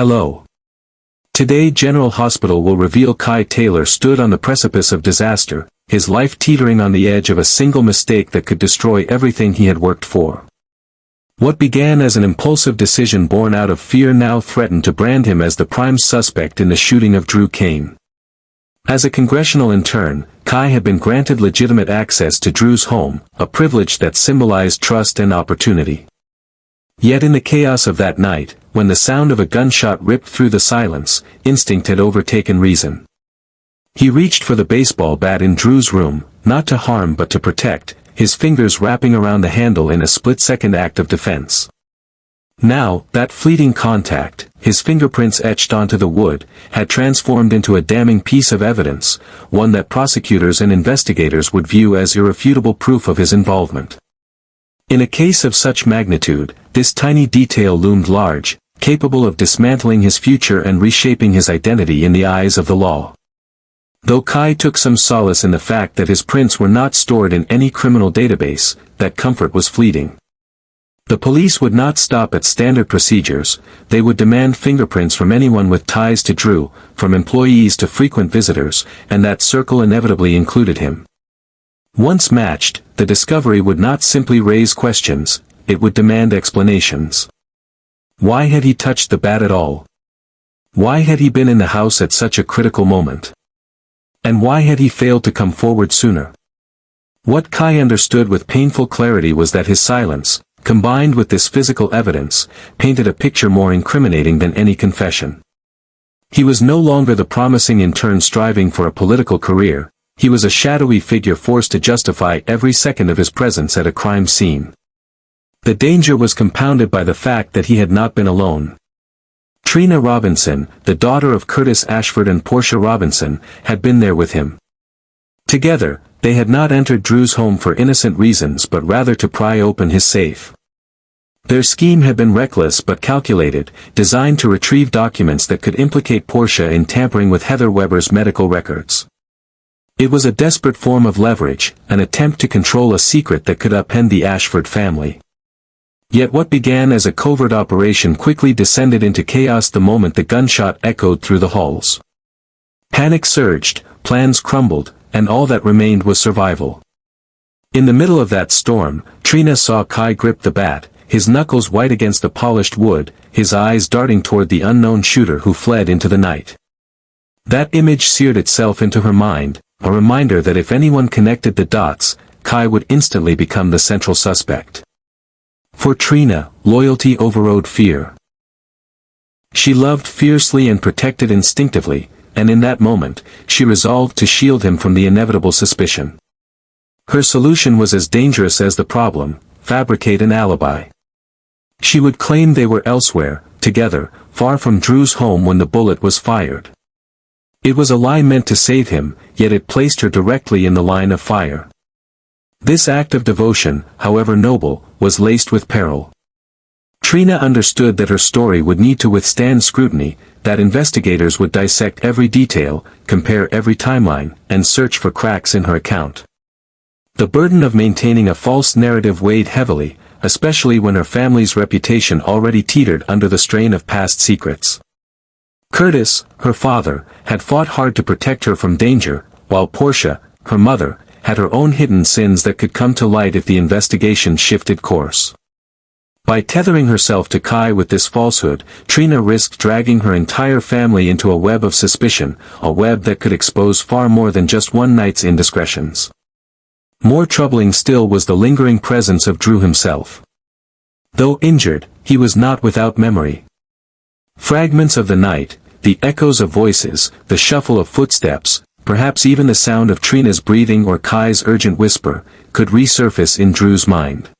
Hello. Today General Hospital will reveal Kai Taylor stood on the precipice of disaster, his life teetering on the edge of a single mistake that could destroy everything he had worked for. What began as an impulsive decision born out of fear now threatened to brand him as the prime suspect in the shooting of Drew Kane. As a congressional intern, Kai had been granted legitimate access to Drew's home, a privilege that symbolized trust and opportunity. Yet in the chaos of that night, when the sound of a gunshot ripped through the silence, instinct had overtaken reason. He reached for the baseball bat in Drew's room, not to harm but to protect, his fingers wrapping around the handle in a split-second act of defense. Now, that fleeting contact, his fingerprints etched onto the wood, had transformed into a damning piece of evidence, one that prosecutors and investigators would view as irrefutable proof of his involvement. In a case of such magnitude, this tiny detail loomed large, capable of dismantling his future and reshaping his identity in the eyes of the law. Though Kai took some solace in the fact that his prints were not stored in any criminal database, that comfort was fleeting. The police would not stop at standard procedures, they would demand fingerprints from anyone with ties to Drew, from employees to frequent visitors, and that circle inevitably included him. Once matched, the discovery would not simply raise questions, it would demand explanations. Why had he touched the bat at all? Why had he been in the house at such a critical moment? And why had he failed to come forward sooner? What Kai understood with painful clarity was that his silence, combined with this physical evidence, painted a picture more incriminating than any confession. He was no longer the promising intern striving for a political career, he was a shadowy figure forced to justify every second of his presence at a crime scene. The danger was compounded by the fact that he had not been alone. Trina Robinson, the daughter of Curtis Ashford and Portia Robinson, had been there with him. Together, they had not entered Drew's home for innocent reasons but rather to pry open his safe. Their scheme had been reckless but calculated, designed to retrieve documents that could implicate Portia in tampering with Heather Weber's medical records. It was a desperate form of leverage, an attempt to control a secret that could upend the Ashford family. Yet what began as a covert operation quickly descended into chaos the moment the gunshot echoed through the halls. Panic surged, plans crumbled, and all that remained was survival. In the middle of that storm, Trina saw Kai grip the bat, his knuckles white against the polished wood, his eyes darting toward the unknown shooter who fled into the night. That image seared itself into her mind, a reminder that if anyone connected the dots, Kai would instantly become the central suspect. For Trina, loyalty overrode fear. She loved fiercely and protected instinctively, and in that moment, she resolved to shield him from the inevitable suspicion. Her solution was as dangerous as the problem: fabricate an alibi. She would claim they were elsewhere, together, far from Drew's home when the bullet was fired. It was a lie meant to save him, yet it placed her directly in the line of fire. This act of devotion, however noble, was laced with peril. Trina understood that her story would need to withstand scrutiny, that investigators would dissect every detail, compare every timeline, and search for cracks in her account. The burden of maintaining a false narrative weighed heavily, especially when her family's reputation already teetered under the strain of past secrets. Curtis, her father, had fought hard to protect her from danger, while Portia, her mother, had her own hidden sins that could come to light if the investigation shifted course. By tethering herself to Kai with this falsehood, Trina risked dragging her entire family into a web of suspicion, a web that could expose far more than just one night's indiscretions. More troubling still was the lingering presence of Drew himself. Though injured, he was not without memory. Fragments of the night, the echoes of voices, the shuffle of footsteps, perhaps even the sound of Trina's breathing or Kai's urgent whisper, could resurface in Drew's mind.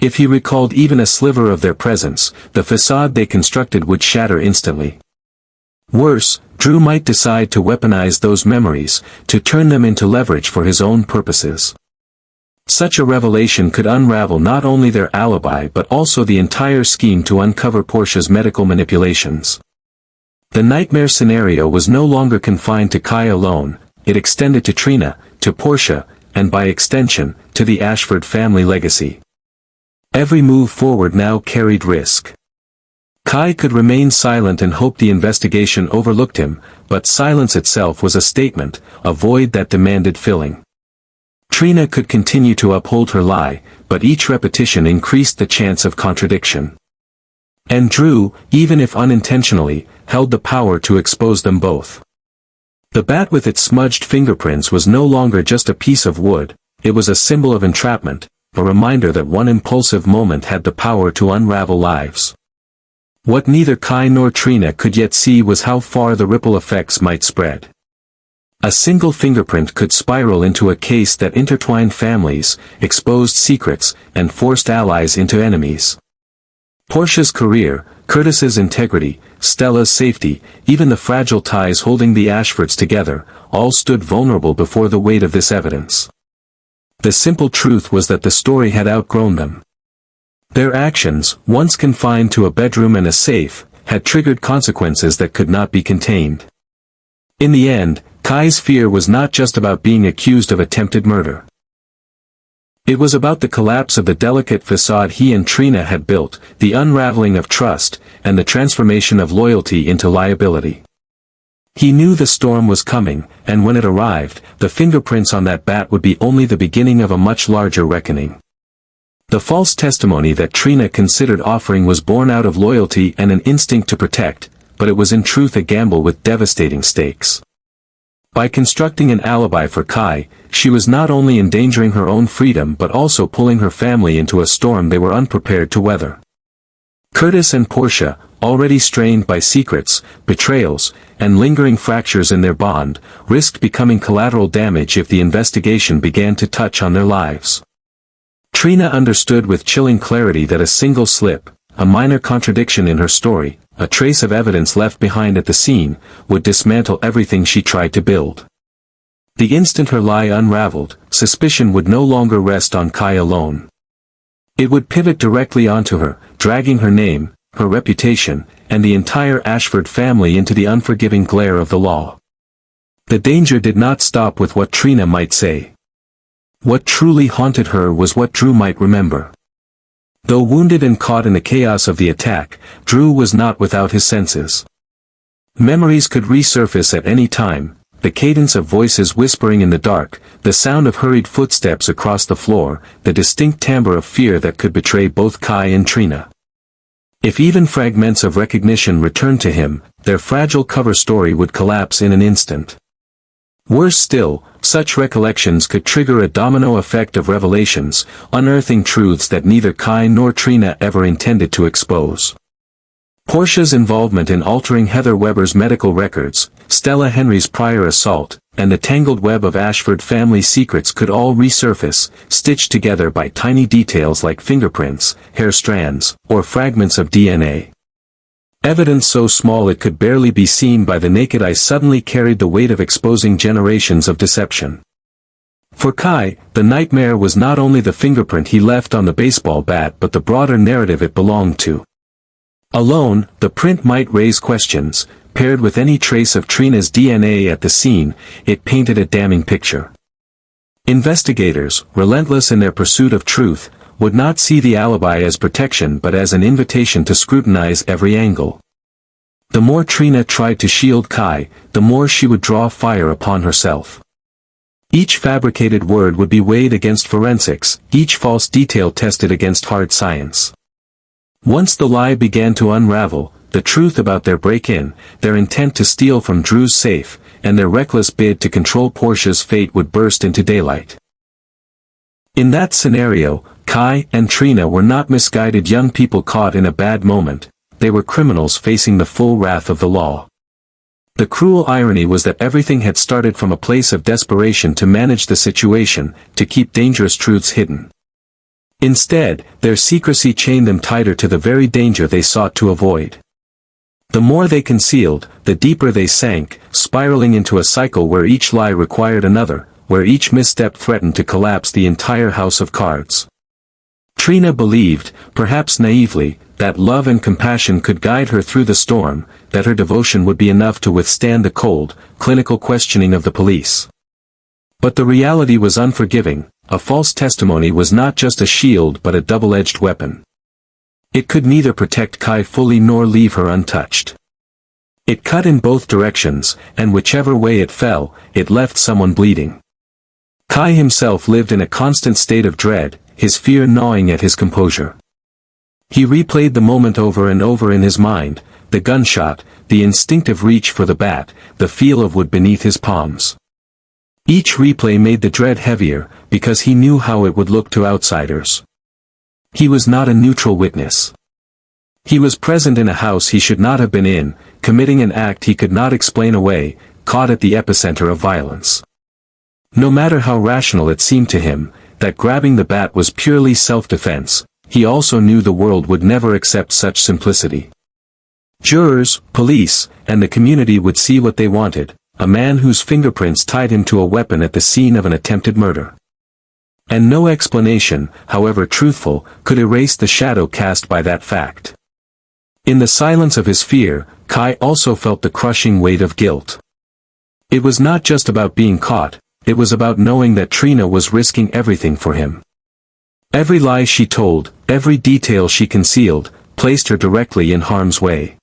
If he recalled even a sliver of their presence, the facade they constructed would shatter instantly. Worse, Drew might decide to weaponize those memories, to turn them into leverage for his own purposes. Such a revelation could unravel not only their alibi but also the entire scheme to uncover Portia's medical manipulations. The nightmare scenario was no longer confined to Kai alone, it extended to Trina, to Portia, and by extension, to the Ashford family legacy. Every move forward now carried risk. Kai could remain silent and hope the investigation overlooked him, but silence itself was a statement, a void that demanded filling. Trina could continue to uphold her lie, but each repetition increased the chance of contradiction. And Drew, even if unintentionally, held the power to expose them both. The bat with its smudged fingerprints was no longer just a piece of wood, it was a symbol of entrapment, a reminder that one impulsive moment had the power to unravel lives. What neither Kai nor Trina could yet see was how far the ripple effects might spread. A single fingerprint could spiral into a case that intertwined families, exposed secrets, and forced allies into enemies. Portia's career, Curtis's integrity, Stella's safety, even the fragile ties holding the Ashfords together, all stood vulnerable before the weight of this evidence. The simple truth was that the story had outgrown them. Their actions, once confined to a bedroom and a safe, had triggered consequences that could not be contained. In the end, Kai's fear was not just about being accused of attempted murder. It was about the collapse of the delicate facade he and Trina had built, the unraveling of trust, and the transformation of loyalty into liability. He knew the storm was coming, and when it arrived, the fingerprints on that bat would be only the beginning of a much larger reckoning. The false testimony that Trina considered offering was born out of loyalty and an instinct to protect, but it was in truth a gamble with devastating stakes. By constructing an alibi for Kai, she was not only endangering her own freedom but also pulling her family into a storm they were unprepared to weather. Curtis and Portia, already strained by secrets, betrayals, and lingering fractures in their bond, risked becoming collateral damage if the investigation began to touch on their lives. Trina understood with chilling clarity that a single slip, a minor contradiction in her story, a trace of evidence left behind at the scene, would dismantle everything she tried to build. The instant her lie unraveled, suspicion would no longer rest on Kai alone. It would pivot directly onto her, dragging her name, her reputation, and the entire Ashford family into the unforgiving glare of the law. The danger did not stop with what Trina might say. What truly haunted her was what Drew might remember. Though wounded and caught in the chaos of the attack, Drew was not without his senses. Memories could resurface at any time, the cadence of voices whispering in the dark, the sound of hurried footsteps across the floor, the distinct timbre of fear that could betray both Kai and Trina. If even fragments of recognition returned to him, their fragile cover story would collapse in an instant. Worse still, such recollections could trigger a domino effect of revelations, unearthing truths that neither Kai nor Trina ever intended to expose. Portia's involvement in altering Heather Weber's medical records, Stella Henry's prior assault, and the tangled web of Ashford family secrets could all resurface, stitched together by tiny details like fingerprints, hair strands, or fragments of DNA. Evidence so small it could barely be seen by the naked eye suddenly carried the weight of exposing generations of deception. For Kai, the nightmare was not only the fingerprint he left on the baseball bat but the broader narrative it belonged to. Alone, the print might raise questions, paired with any trace of Trina's DNA at the scene, it painted a damning picture. Investigators, relentless in their pursuit of truth, would not see the alibi as protection but as an invitation to scrutinize every angle. The more Trina tried to shield Kai, the more she would draw fire upon herself. Each fabricated word would be weighed against forensics, each false detail tested against hard science. Once the lie began to unravel, the truth about their break-in, their intent to steal from Drew's safe, and their reckless bid to control Portia's fate would burst into daylight. In that scenario, Kai and Trina were not misguided young people caught in a bad moment, they were criminals facing the full wrath of the law. The cruel irony was that everything had started from a place of desperation to manage the situation, to keep dangerous truths hidden. Instead, their secrecy chained them tighter to the very danger they sought to avoid. The more they concealed, the deeper they sank, spiraling into a cycle where each lie required another, where each misstep threatened to collapse the entire house of cards. Trina believed, perhaps naively, that love and compassion could guide her through the storm, that her devotion would be enough to withstand the cold, clinical questioning of the police. But the reality was unforgiving, a false testimony was not just a shield but a double-edged weapon. It could neither protect Kai fully nor leave her untouched. It cut in both directions, and whichever way it fell, it left someone bleeding. Kai himself lived in a constant state of dread, his fear gnawing at his composure. He replayed the moment over and over in his mind, the gunshot, the instinctive reach for the bat, the feel of wood beneath his palms. Each replay made the dread heavier, because he knew how it would look to outsiders. He was not a neutral witness. He was present in a house he should not have been in, committing an act he could not explain away, caught at the epicenter of violence. No matter how rational it seemed to him, that grabbing the bat was purely self-defense, he also knew the world would never accept such simplicity. Jurors, police, and the community would see what they wanted, a man whose fingerprints tied him to a weapon at the scene of an attempted murder. And no explanation, however truthful, could erase the shadow cast by that fact. In the silence of his fear, Kai also felt the crushing weight of guilt. It was not just about being caught, it was about knowing that Trina was risking everything for him. Every lie she told, every detail she concealed, placed her directly in harm's way.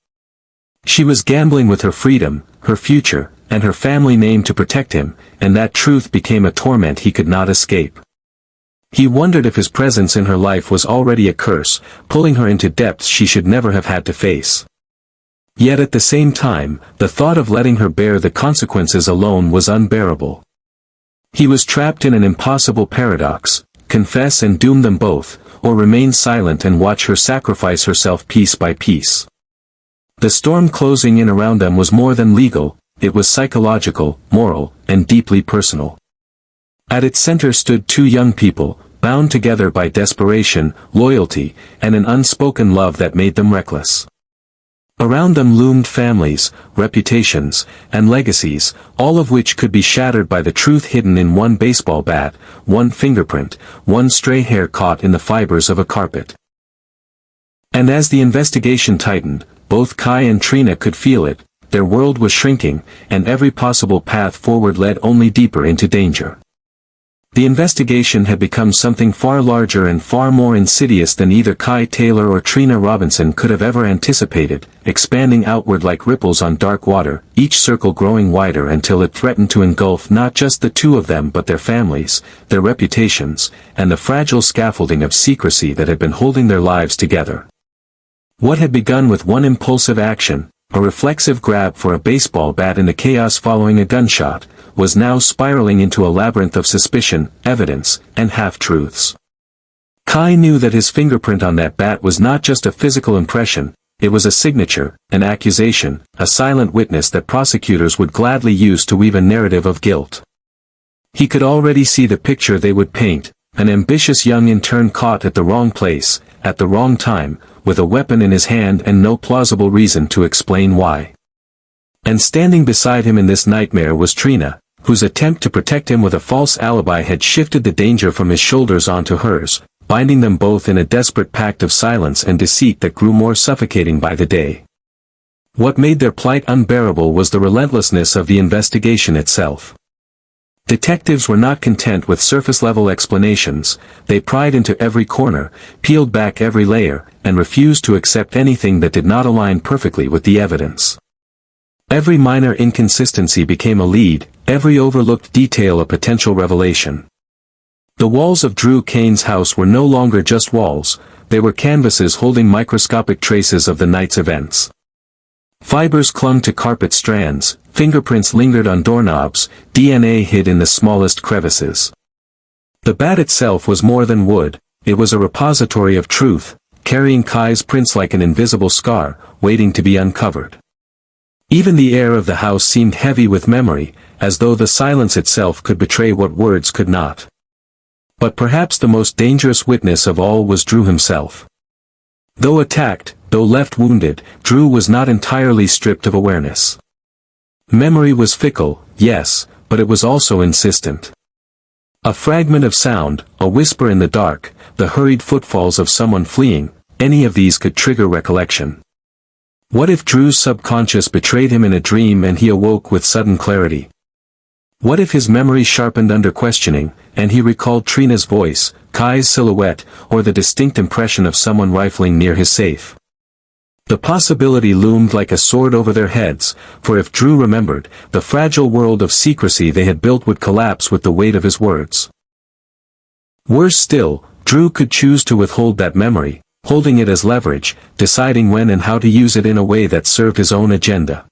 She was gambling with her freedom, her future, and her family name to protect him, and that truth became a torment he could not escape. He wondered if his presence in her life was already a curse, pulling her into depths she should never have had to face. Yet at the same time, the thought of letting her bear the consequences alone was unbearable. He was trapped in an impossible paradox: confess and doom them both, or remain silent and watch her sacrifice herself piece by piece. The storm closing in around them was more than legal, it was psychological, moral, and deeply personal. At its center stood two young people, bound together by desperation, loyalty, and an unspoken love that made them reckless. Around them loomed families, reputations, and legacies, all of which could be shattered by the truth hidden in one baseball bat, one fingerprint, one stray hair caught in the fibers of a carpet. And as the investigation tightened, both Kai and Trina could feel it, their world was shrinking, and every possible path forward led only deeper into danger. The investigation had become something far larger and far more insidious than either Kai Taylor or Trina Robinson could have ever anticipated, expanding outward like ripples on dark water, each circle growing wider until it threatened to engulf not just the two of them but their families, their reputations, and the fragile scaffolding of secrecy that had been holding their lives together. What had begun with one impulsive action, a reflexive grab for a baseball bat in the chaos following a gunshot, was now spiraling into a labyrinth of suspicion, evidence, and half-truths. Kai knew that his fingerprint on that bat was not just a physical impression, it was a signature, an accusation, a silent witness that prosecutors would gladly use to weave a narrative of guilt. He could already see the picture they would paint, an ambitious young intern caught at the wrong place, at the wrong time, with a weapon in his hand and no plausible reason to explain why. And standing beside him in this nightmare was Trina, whose attempt to protect him with a false alibi had shifted the danger from his shoulders onto hers, binding them both in a desperate pact of silence and deceit that grew more suffocating by the day. What made their plight unbearable was the relentlessness of the investigation itself. Detectives were not content with surface-level explanations, they pried into every corner, peeled back every layer, and refused to accept anything that did not align perfectly with the evidence. Every minor inconsistency became a lead, every overlooked detail a potential revelation. The walls of Drew Kane's house were no longer just walls, they were canvases holding microscopic traces of the night's events. Fibers clung to carpet strands, fingerprints lingered on doorknobs, DNA hid in the smallest crevices. The bat itself was more than wood, it was a repository of truth, carrying Kai's prints like an invisible scar, waiting to be uncovered. Even the air of the house seemed heavy with memory, as though the silence itself could betray what words could not. But perhaps the most dangerous witness of all was Drew himself. Though attacked, though left wounded, Drew was not entirely stripped of awareness. Memory was fickle, yes, but it was also insistent. A fragment of sound, a whisper in the dark, the hurried footfalls of someone fleeing, any of these could trigger recollection. What if Drew's subconscious betrayed him in a dream and he awoke with sudden clarity? What if his memory sharpened under questioning, and he recalled Trina's voice, Kai's silhouette, or the distinct impression of someone rifling near his safe? The possibility loomed like a sword over their heads, for if Drew remembered, the fragile world of secrecy they had built would collapse with the weight of his words. Worse still, Drew could choose to withhold that memory, holding it as leverage, deciding when and how to use it in a way that served his own agenda.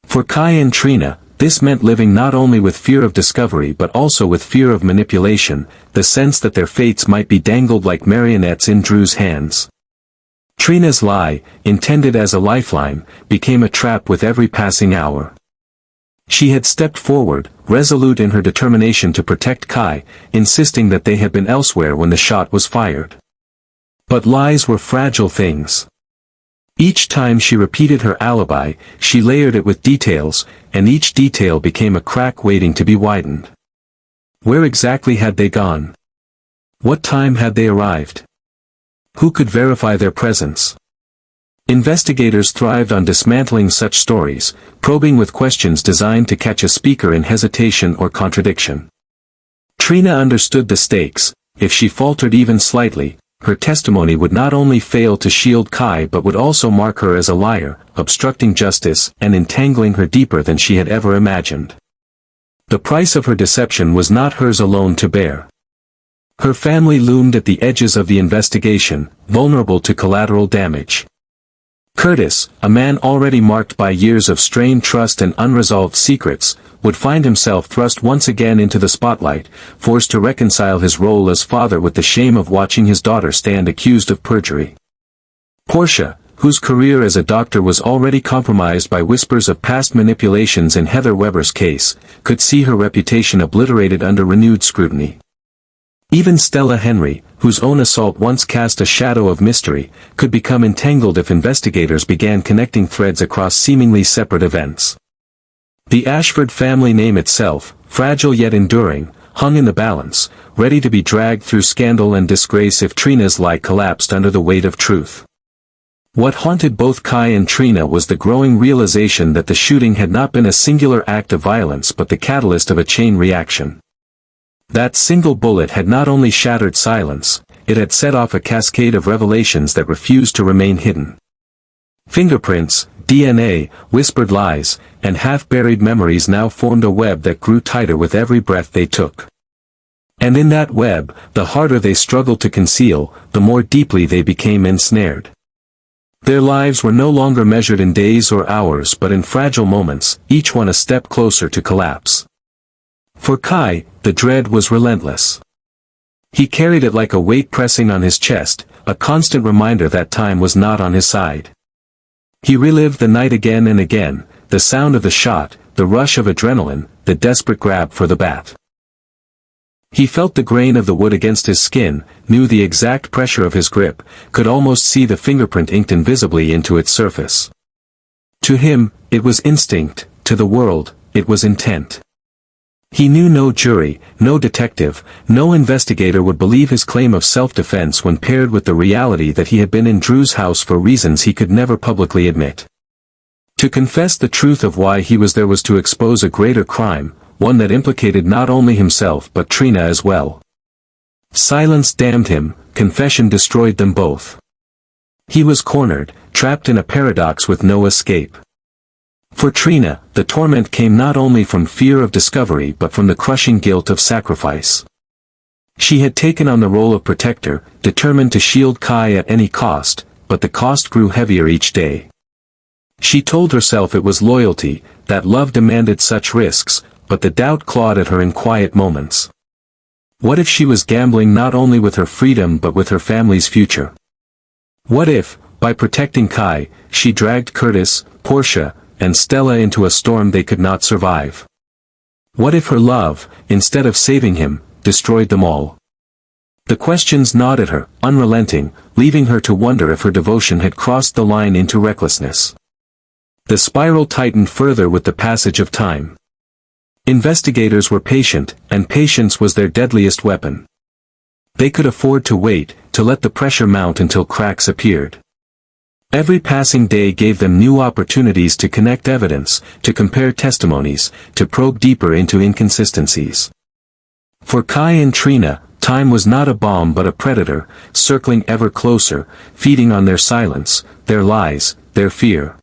For Kai and Trina, this meant living not only with fear of discovery but also with fear of manipulation, the sense that their fates might be dangled like marionettes in Drew's hands. Trina's lie, intended as a lifeline, became a trap with every passing hour. She had stepped forward, resolute in her determination to protect Kai, insisting that they had been elsewhere when the shot was fired. But lies were fragile things. Each time she repeated her alibi, she layered it with details, and each detail became a crack waiting to be widened. Where exactly had they gone? What time had they arrived? Who could verify their presence? Investigators thrived on dismantling such stories, probing with questions designed to catch a speaker in hesitation or contradiction. Trina understood the stakes. If she faltered even slightly, her testimony would not only fail to shield Kai but would also mark her as a liar, obstructing justice and entangling her deeper than she had ever imagined. The price of her deception was not hers alone to bear. Her family loomed at the edges of the investigation, vulnerable to collateral damage. Curtis, a man already marked by years of strained trust and unresolved secrets, would find himself thrust once again into the spotlight, forced to reconcile his role as father with the shame of watching his daughter stand accused of perjury. Portia, whose career as a doctor was already compromised by whispers of past manipulations in Heather Weber's case, could see her reputation obliterated under renewed scrutiny. Even Stella Henry, whose own assault once cast a shadow of mystery, could become entangled if investigators began connecting threads across seemingly separate events. The Ashford family name itself, fragile yet enduring, hung in the balance, ready to be dragged through scandal and disgrace if Trina's lie collapsed under the weight of truth. What haunted both Kai and Trina was the growing realization that the shooting had not been a singular act of violence but the catalyst of a chain reaction. That single bullet had not only shattered silence, it had set off a cascade of revelations that refused to remain hidden. Fingerprints, DNA, whispered lies, and half-buried memories now formed a web that grew tighter with every breath they took. And in that web, the harder they struggled to conceal, the more deeply they became ensnared. Their lives were no longer measured in days or hours but in fragile moments, each one a step closer to collapse. For Kai, the dread was relentless. He carried it like a weight pressing on his chest, a constant reminder that time was not on his side. He relived the night again and again, the sound of the shot, the rush of adrenaline, the desperate grab for the bat. He felt the grain of the wood against his skin, knew the exact pressure of his grip, could almost see the fingerprint inked invisibly into its surface. To him, it was instinct, to the world, it was intent. He knew no jury, no detective, no investigator would believe his claim of self-defense when paired with the reality that he had been in Drew's house for reasons he could never publicly admit. To confess the truth of why he was there was to expose a greater crime, one that implicated not only himself but Trina as well. Silence damned him, confession destroyed them both. He was cornered, trapped in a paradox with no escape. For Trina, the torment came not only from fear of discovery but from the crushing guilt of sacrifice. She had taken on the role of protector, determined to shield Kai at any cost, but the cost grew heavier each day. She told herself it was loyalty, that love demanded such risks, but the doubt clawed at her in quiet moments. What if she was gambling not only with her freedom but with her family's future? What if, by protecting Kai, she dragged Curtis, Portia, and Stella into a storm they could not survive? What if her love, instead of saving him, destroyed them all? The questions gnawed at her, unrelenting, leaving her to wonder if her devotion had crossed the line into recklessness. The spiral tightened further with the passage of time. Investigators were patient, and patience was their deadliest weapon. They could afford to wait, to let the pressure mount until cracks appeared. Every passing day gave them new opportunities to connect evidence, to compare testimonies, to probe deeper into inconsistencies. For Kai and Trina, time was not a bomb but a predator, circling ever closer, feeding on their silence, their lies, their fear.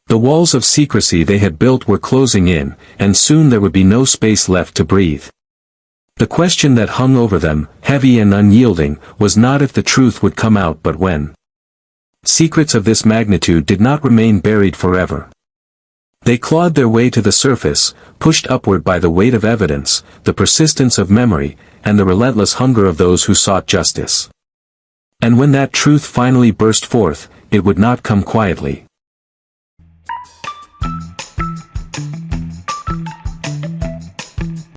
The walls of secrecy they had built were closing in, and soon there would be no space left to breathe. The question that hung over them, heavy and unyielding, was not if the truth would come out but when. Secrets of this magnitude did not remain buried forever. They clawed their way to the surface, pushed upward by the weight of evidence, the persistence of memory, and the relentless hunger of those who sought justice. And when that truth finally burst forth, it would not come quietly.